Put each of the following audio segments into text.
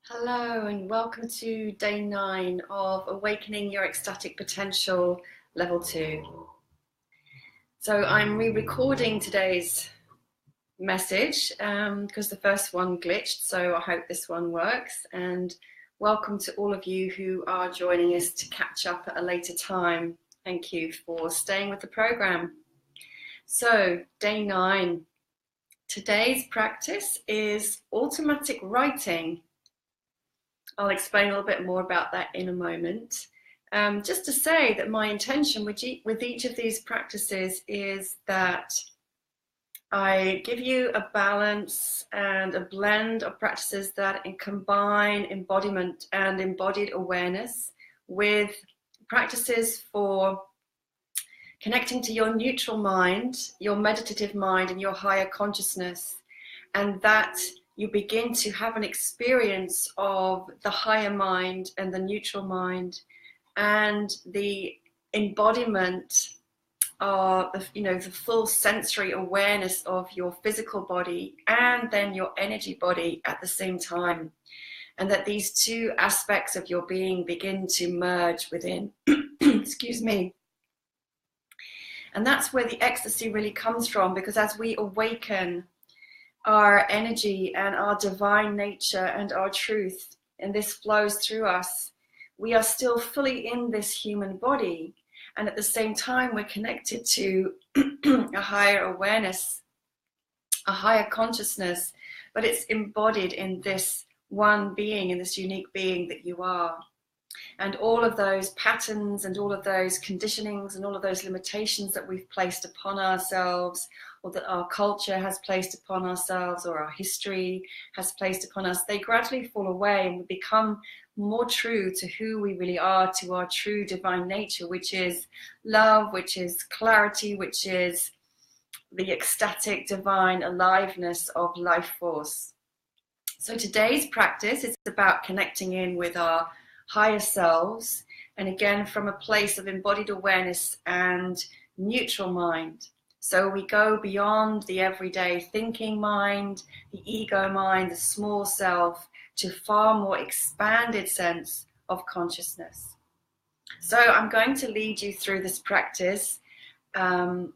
Hello and welcome to day 9 of Awakening Your Ecstatic Potential Level 2. So I'm re-recording today's message because the first one glitched, so I hope this one works. And welcome to all of you who are joining us to catch up at a later time. Thank you for staying with the program. So day 9. Today's practice is automatic writing. I'll explain a little bit more about that in a moment. Just to say that my intention with each of these practices is that I give you a balance and a blend of practices that combine embodiment and embodied awareness with practices for connecting to your neutral mind, your meditative mind, and your higher consciousness, and that you begin to have an experience of the higher mind and the neutral mind and the embodiment of the full sensory awareness of your physical body and then your energy body at the same time, and that these two aspects of your being begin to merge within. Excuse me. And that's where the ecstasy really comes from, because as we awaken our energy and our divine nature and our truth, and this flows through us, we are still fully in this human body, and at the same time we're connected to a higher awareness, a higher consciousness, but it's embodied in this one being, in this unique being that you are. And all of those patterns and all of those conditionings and all of those limitations that we've placed upon ourselves, or that our culture has placed upon ourselves, or our history has placed upon us, they gradually fall away and we become more true to who we really are, to our true divine nature, which is love, which is clarity, which is the ecstatic divine aliveness of life force. So today's practice is about connecting in with our higher selves, and again from a place of embodied awareness and neutral mind. So we go beyond the everyday thinking mind, the ego mind, the small self, to far more expanded sense of consciousness. So I'm going to lead you through this practice, and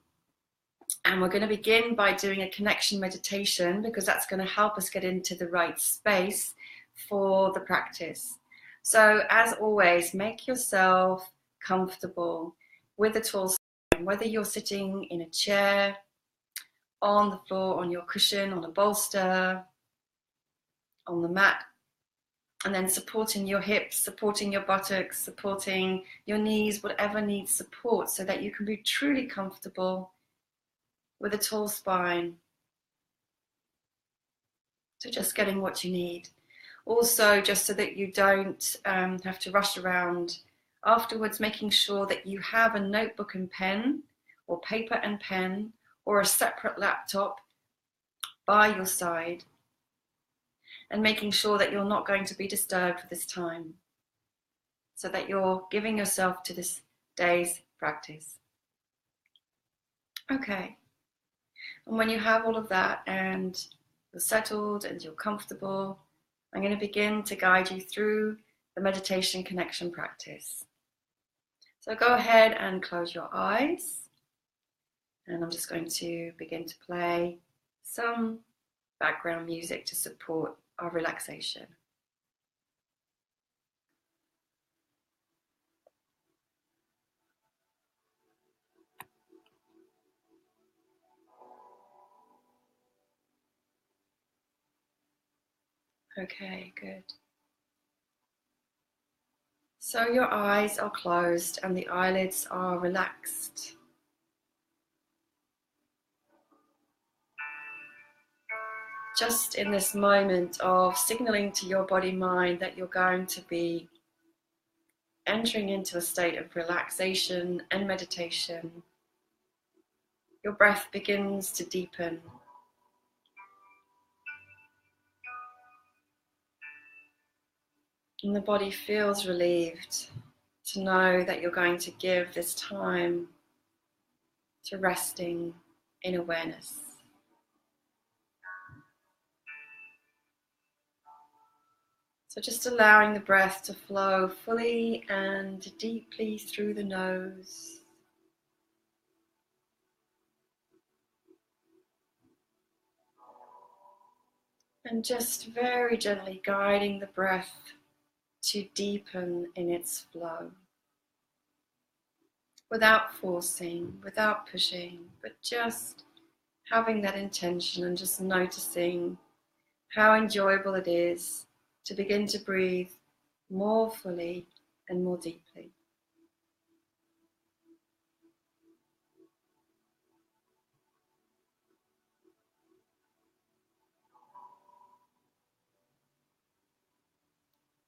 we're going to begin by doing a connection meditation, because that's going to help us get into the right space for the practice. So as always, make yourself comfortable with a tall spine, whether you're sitting in a chair, on the floor, on your cushion, on a bolster, on the mat, and then supporting your hips, supporting your buttocks, supporting your knees, whatever needs support, so that you can be truly comfortable with a tall spine. So just getting what you need. Also, just so that you don't have to rush around afterwards, making sure that you have a notebook and pen, or paper and pen, or a separate laptop by your side, and making sure that you're not going to be disturbed for this time, so that you're giving yourself to this day's practice. Okay. And when you have all of that and you're settled and you're comfortable, I'm going to begin to guide you through the meditation connection practice. So go ahead and close your eyes, and I'm just going to begin to play some background music to support our relaxation. Okay, good. So your eyes are closed and the eyelids are relaxed. Just in this moment of signaling to your body-mind that you're going to be entering into a state of relaxation and meditation, your breath begins to deepen. And the body feels relieved to know that you're going to give this time to resting in awareness. So just allowing the breath to flow fully and deeply through the nose. And just very gently guiding the breath to deepen in its flow. Without forcing, without pushing, but just having that intention and just noticing how enjoyable it is to begin to breathe more fully and more deeply.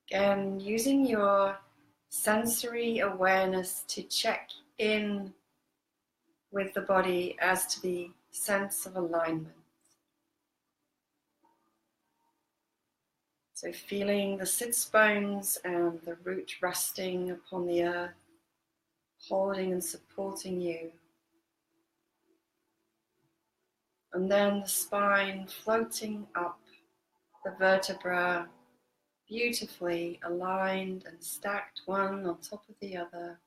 Again, using your sensory awareness to check in with the body as to the sense of alignment. So feeling the sits bones and the root resting upon the earth, holding and supporting you. And then the spine floating up, the vertebra beautifully aligned and stacked one on top of the other,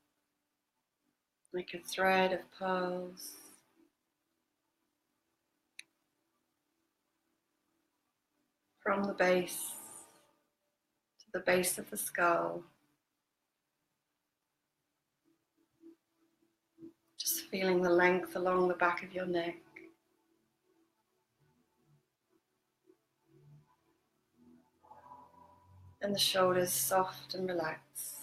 like a thread of pearls. From the base to the base of the skull, just feeling the length along the back of your neck. And the shoulders soft and relaxed.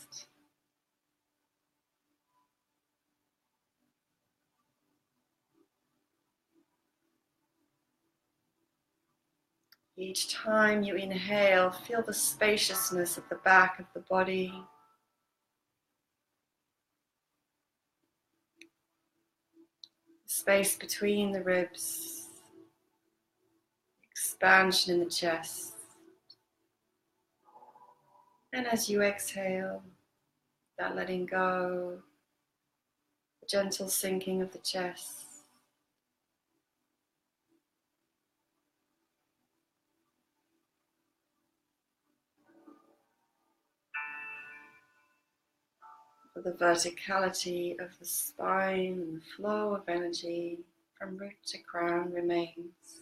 Each time you inhale, feel the spaciousness at the back of the body. Space between the ribs. Expansion in the chest. And as you exhale, that letting go, the gentle sinking of the chest. For the verticality of the spine and the flow of energy from root to crown remains.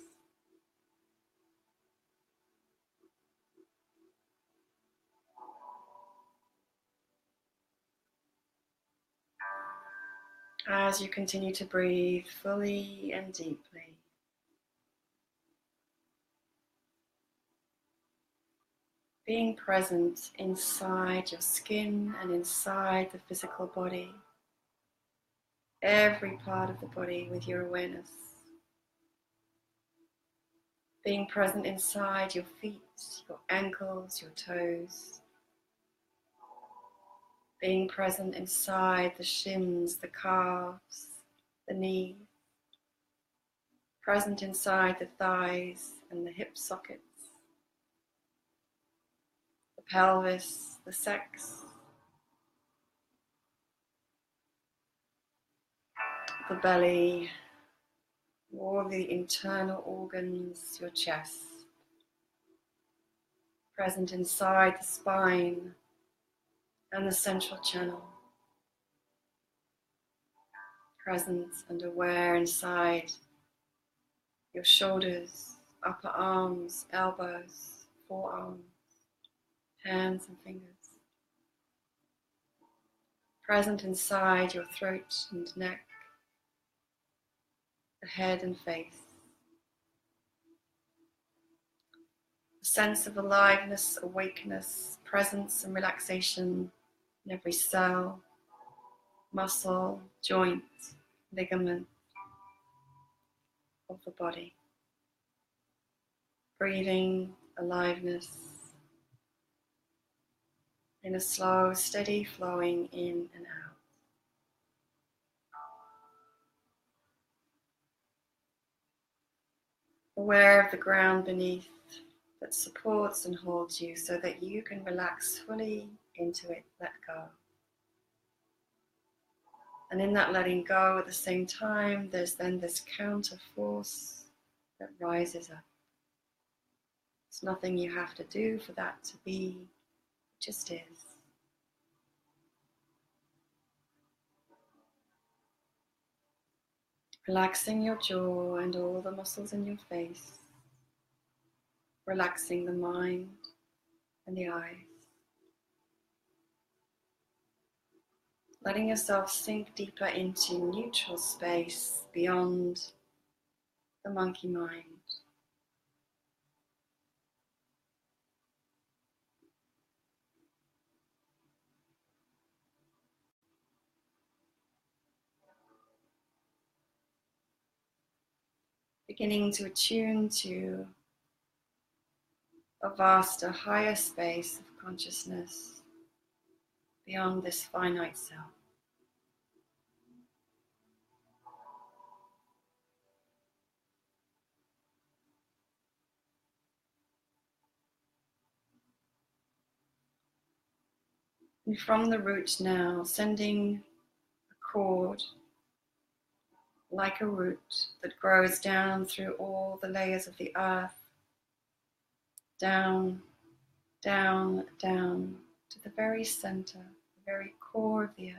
As you continue to breathe fully and deeply. Being present inside your skin and inside the physical body. Every part of the body with your awareness. Being present inside your feet, your ankles, your toes. Being present inside the shins, the calves, the knees. Present inside the thighs and the hip sockets. The pelvis, the sex. The belly, all the internal organs, your chest. Present inside the spine and the central channel. Present and aware inside your shoulders, upper arms, elbows, forearms, hands and fingers. Present inside your throat and neck, the head and face. A sense of aliveness, awakeness, presence and relaxation in every cell, muscle, joint, ligament of the body. Breathing, aliveness in a slow, steady flowing in and out. Aware of the ground beneath that supports and holds you so that you can relax fully into it, let go. And in that letting go at the same time, there's then this counter force that rises up. There's nothing you have to do for that to be, it just is. Relaxing your jaw and all the muscles in your face. Relaxing the mind and the eyes. Letting yourself sink deeper into neutral space beyond the monkey mind. Beginning to attune to a vaster, higher space of consciousness beyond this finite self. And from the root now, sending a cord like a root that grows down through all the layers of the earth, down, down, down to the very center, the very core of the earth.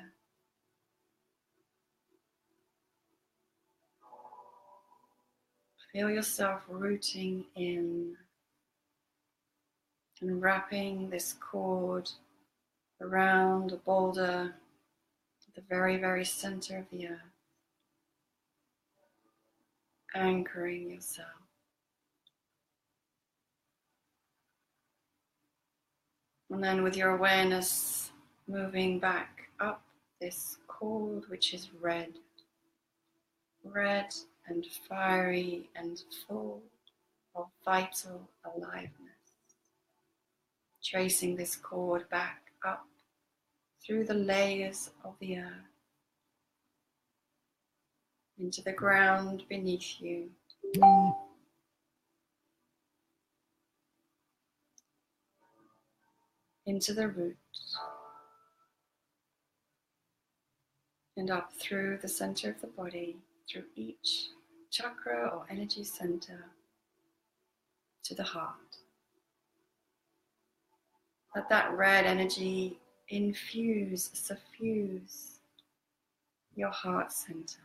Feel yourself rooting in and wrapping this cord around a boulder at the very, very center of the earth, anchoring yourself. And then with your awareness moving back up this cord, which is red and fiery and full of vital aliveness. Tracing this cord back up through the layers of the earth, into the ground beneath you. Into the roots, and up through the center of the body, through each chakra or energy center to the heart. Let that red energy infuse, suffuse your heart center.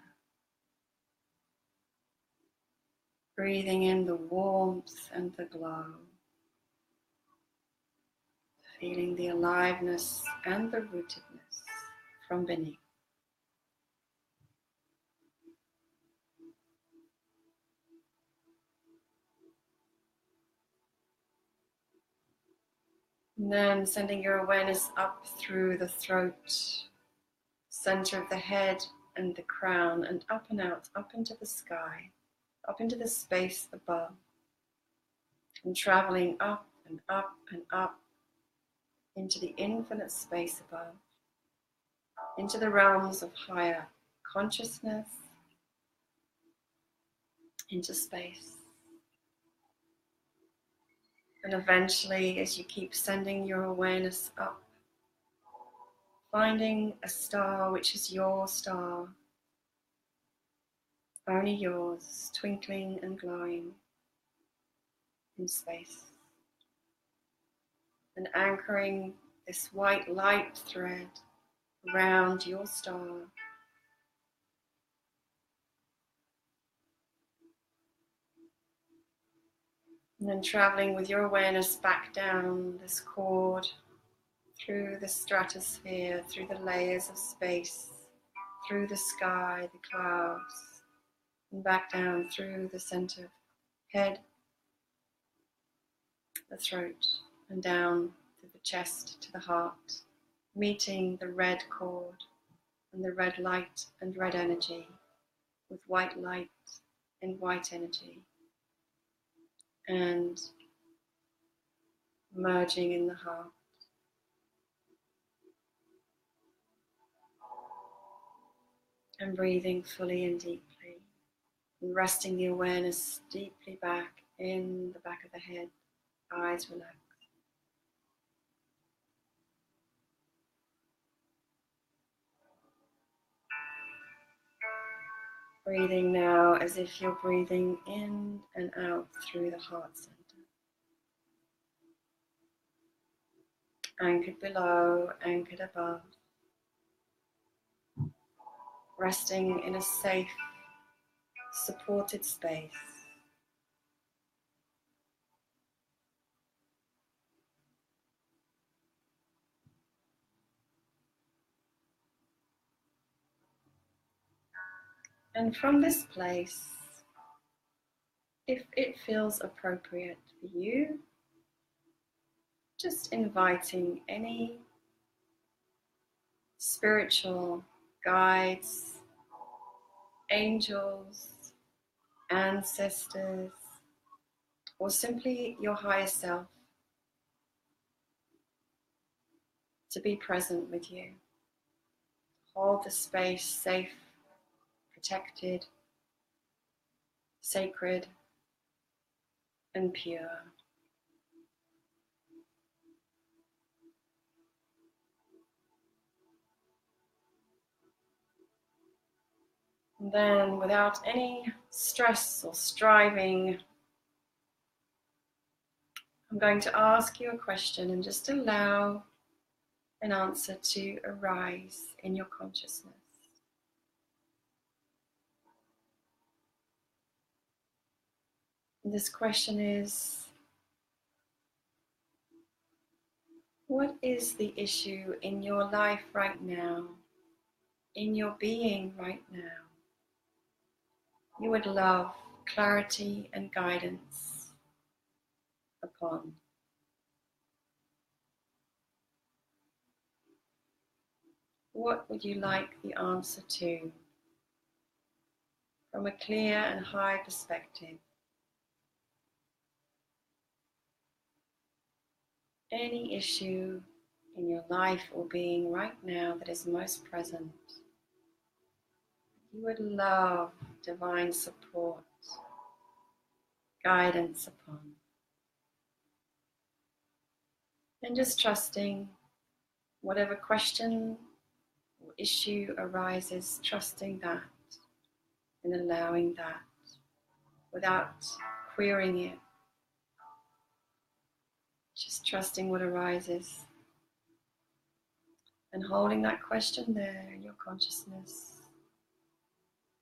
Breathing in the warmth and the glow. Feeling the aliveness and the rootedness from beneath. And then sending your awareness up through the throat, center of the head and the crown, and up and out, up into the sky, up into the space above, and traveling up and up and up into the infinite space above, into the realms of higher consciousness, into space. And eventually, as you keep sending your awareness up, finding a star which is your star, only yours, twinkling and glowing in space. And anchoring this white light thread around your star. And then traveling with your awareness back down this cord, through the stratosphere, through the layers of space, through the sky, the clouds, and back down through the center, head, the throat, and down through the chest to the heart, meeting the red cord and the red light and red energy with white light and white energy, and merging in the heart. And breathing fully and deeply, and resting the awareness deeply back in the back of the head, eyes relaxed. Breathing now as if you're breathing in and out through the heart center. Anchored below, anchored above. Resting in a safe, supported space. And from this place, if it feels appropriate for you, just inviting any spiritual guides, angels, ancestors, or simply your higher self to be present with you. Hold the space safe, protected, sacred, and pure. And then, without any stress or striving, I'm going to ask you a question and just allow an answer to arise in your consciousness. And this question is, what is the issue in your life right now, in your being right now, you would love clarity and guidance upon? What would you like the answer to from a clear and high perspective? Any issue in your life or being right now that is most present, you would love divine support, guidance upon. And just trusting whatever question or issue arises, trusting that and allowing that without querying it. Just trusting what arises and holding that question there in your consciousness,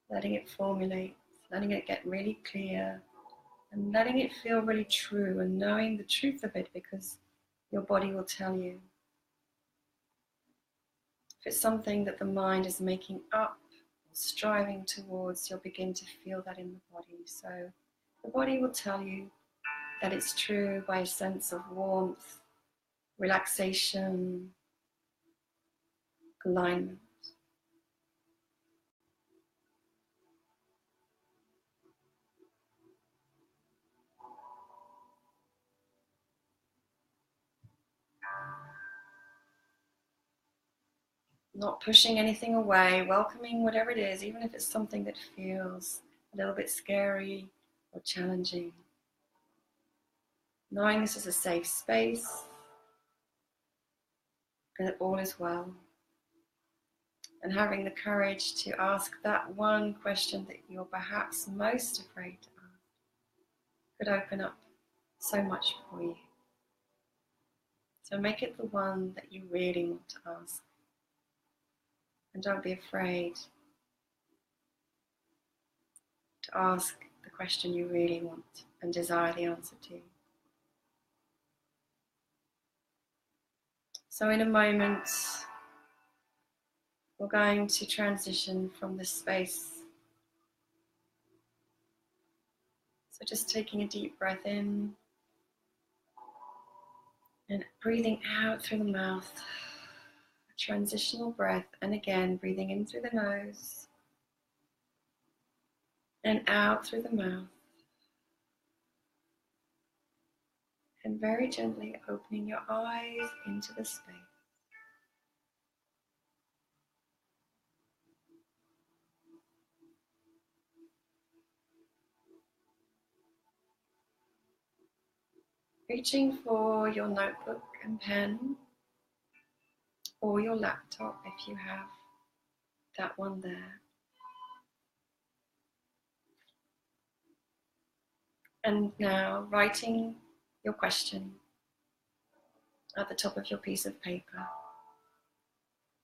letting it formulate, letting it get really clear, and letting it feel really true, and knowing the truth of it, because your body will tell you. If it's something that the mind is making up or striving towards, you'll begin to feel that in the body. So the body will tell you that it's true by a sense of warmth, relaxation, alignment. Not pushing anything away, welcoming whatever it is, even if it's something that feels a little bit scary or challenging. Knowing this is a safe space and that all is well. And having the courage to ask that one question that you're perhaps most afraid to ask could open up so much for you. So make it the one that you really want to ask. And don't be afraid to ask the question you really want and desire the answer to. So in a moment, we're going to transition from this space. So just taking a deep breath in and breathing out through the mouth. A transitional breath, and again breathing in through the nose and out through the mouth. And very gently opening your eyes into the space. Reaching for your notebook and pen, or your laptop if you have that one there. And now writing your question at the top of your piece of paper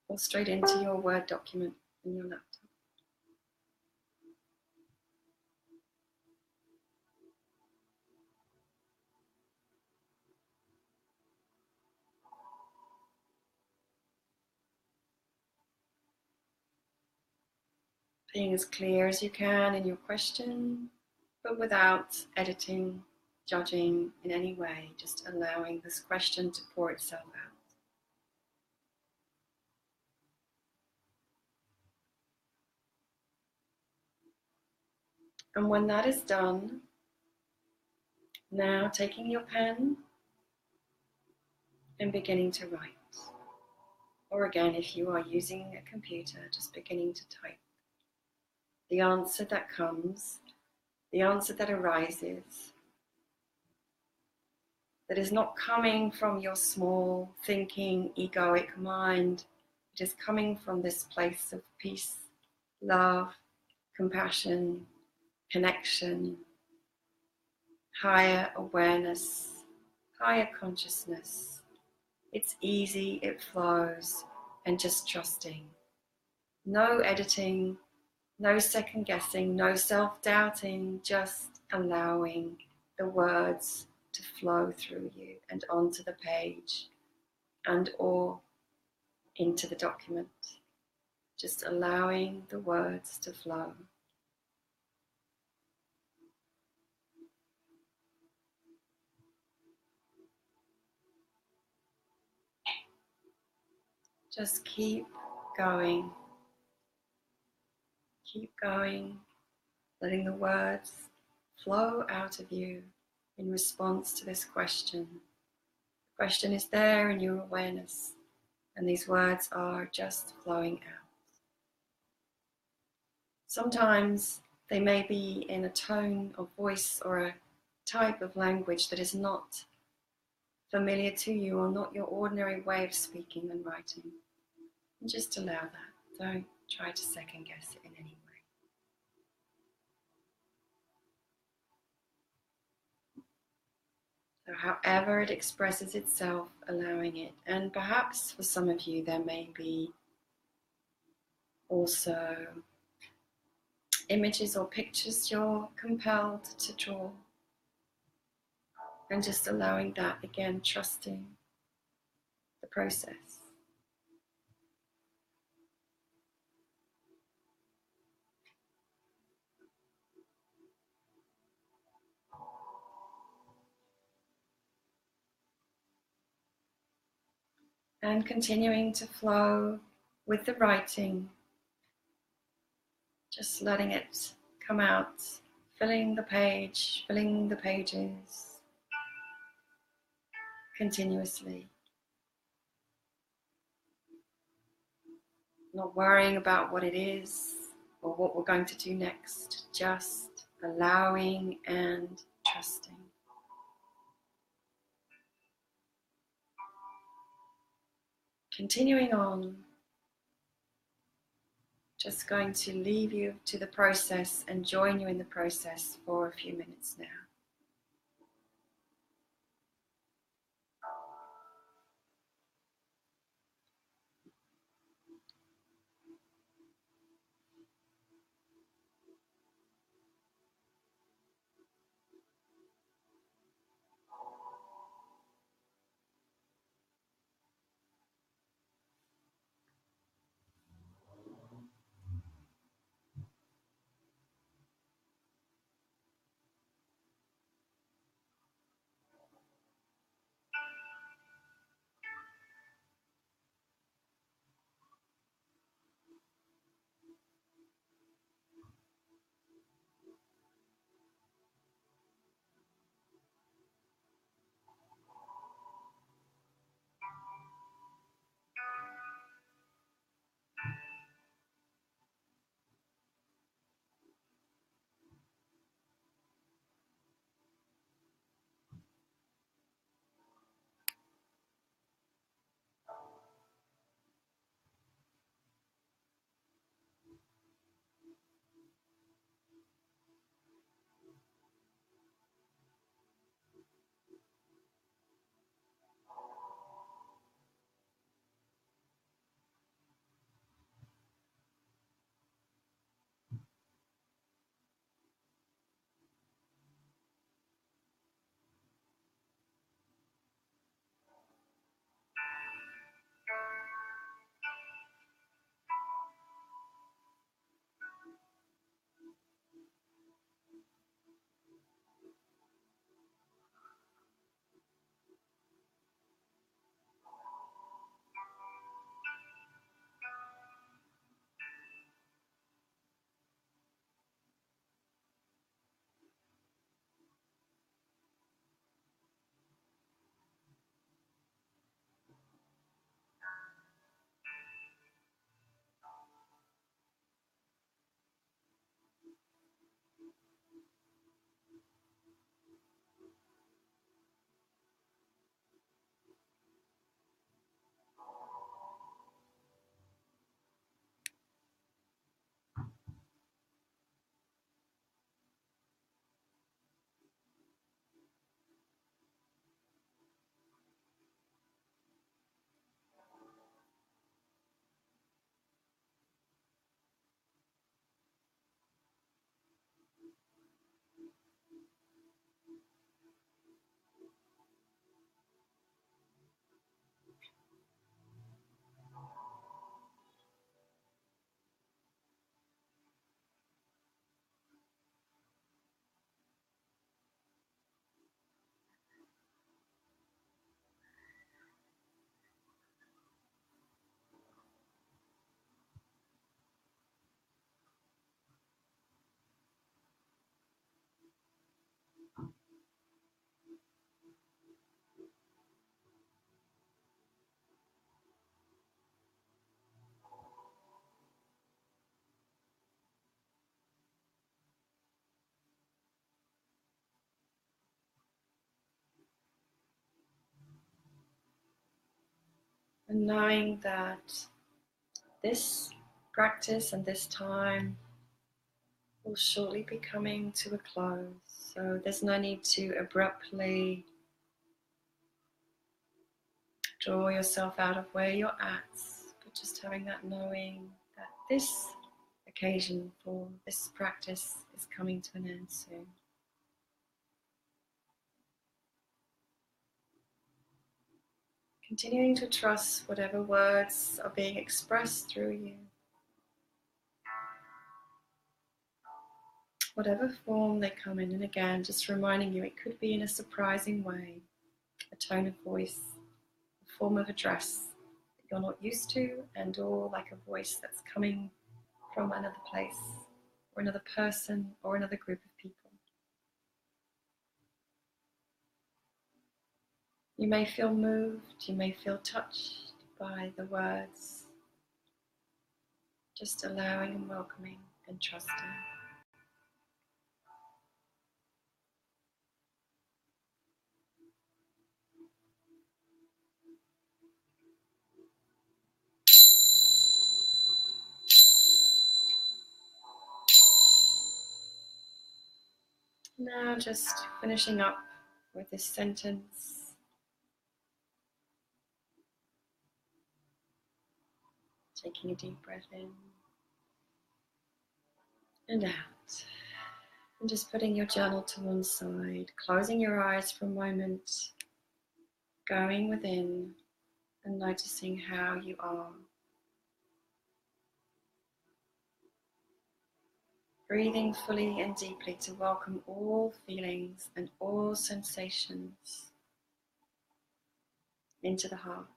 or straight into your Word document in your laptop. Being as clear as you can in your question, but without editing, judging in any way, just allowing this question to pour itself out. And when that is done, now taking your pen and beginning to write. Or again, if you are using a computer, just beginning to type. The answer that comes, the answer that arises, that is not coming from your small thinking, egoic mind. It is coming from this place of peace, love, compassion, connection, higher awareness, higher consciousness. It's easy, it flows, and just trusting. No editing, no second guessing, no self-doubting, just allowing the words to flow through you and onto the page and or into the document. Just allowing the words to flow. Just keep going. Keep going, letting the words flow out of you in response to this question. The question is there in your awareness, and these words are just flowing out. Sometimes they may be in a tone of voice or a type of language that is not familiar to you or not your ordinary way of speaking and writing. And just allow that. Don't try to second guess it in any way. So however it expresses itself, allowing it. And perhaps for some of you there may be also images or pictures you're compelled to draw. And just allowing that, again, trusting the process. And continuing to flow with the writing, just letting it come out, filling the page, filling the pages continuously. Not worrying about what it is or what we're going to do next, just allowing and trusting. Continuing on, just going to leave you to the process and join you in the process for a few minutes now. And knowing that this practice and this time will shortly be coming to a close. So there's no need to abruptly draw yourself out of where you're at, but just having that knowing that this occasion for this practice is coming to an end soon. Continuing to trust whatever words are being expressed through you, whatever form they come in, and again, just reminding you it could be in a surprising way, a tone of voice, a form of address that you're not used to, and or like a voice that's coming from another place, or another person, or another group of people. You may feel moved, you may feel touched by the words, just allowing and welcoming and trusting. Now just finishing up with this sentence. Taking a deep breath in and out. And just putting your journal to one side, closing your eyes for a moment, going within and noticing how you are. Breathing fully and deeply to welcome all feelings and all sensations into the heart.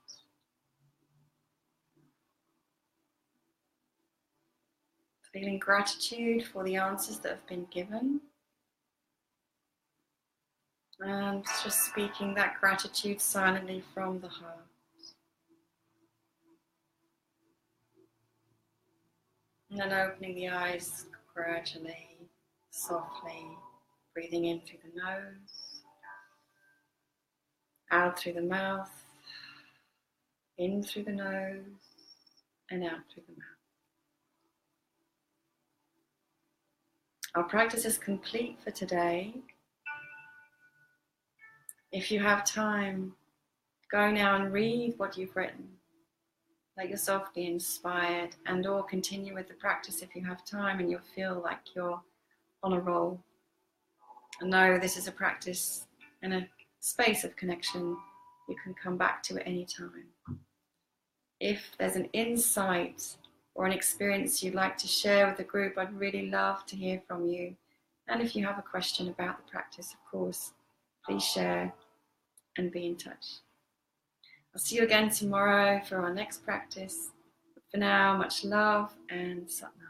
Feeling gratitude for the answers that have been given. And just speaking that gratitude silently from the heart. And then opening the eyes gradually, softly, breathing in through the nose, out through the mouth, in through the nose, and out through the mouth. Our practice is complete for today. If you have time, go now and read what you've written. Let yourself be inspired, and or continue with the practice if you have time and you feel like you're on a roll. And know this is a practice and a space of connection you can come back to at any time. If there's an insight or an experience you'd like to share with the group, I'd really love to hear from you. And if you have a question about the practice, of course, please share and be in touch. I'll see you again tomorrow for our next practice. But for now, much love and Sat Nam.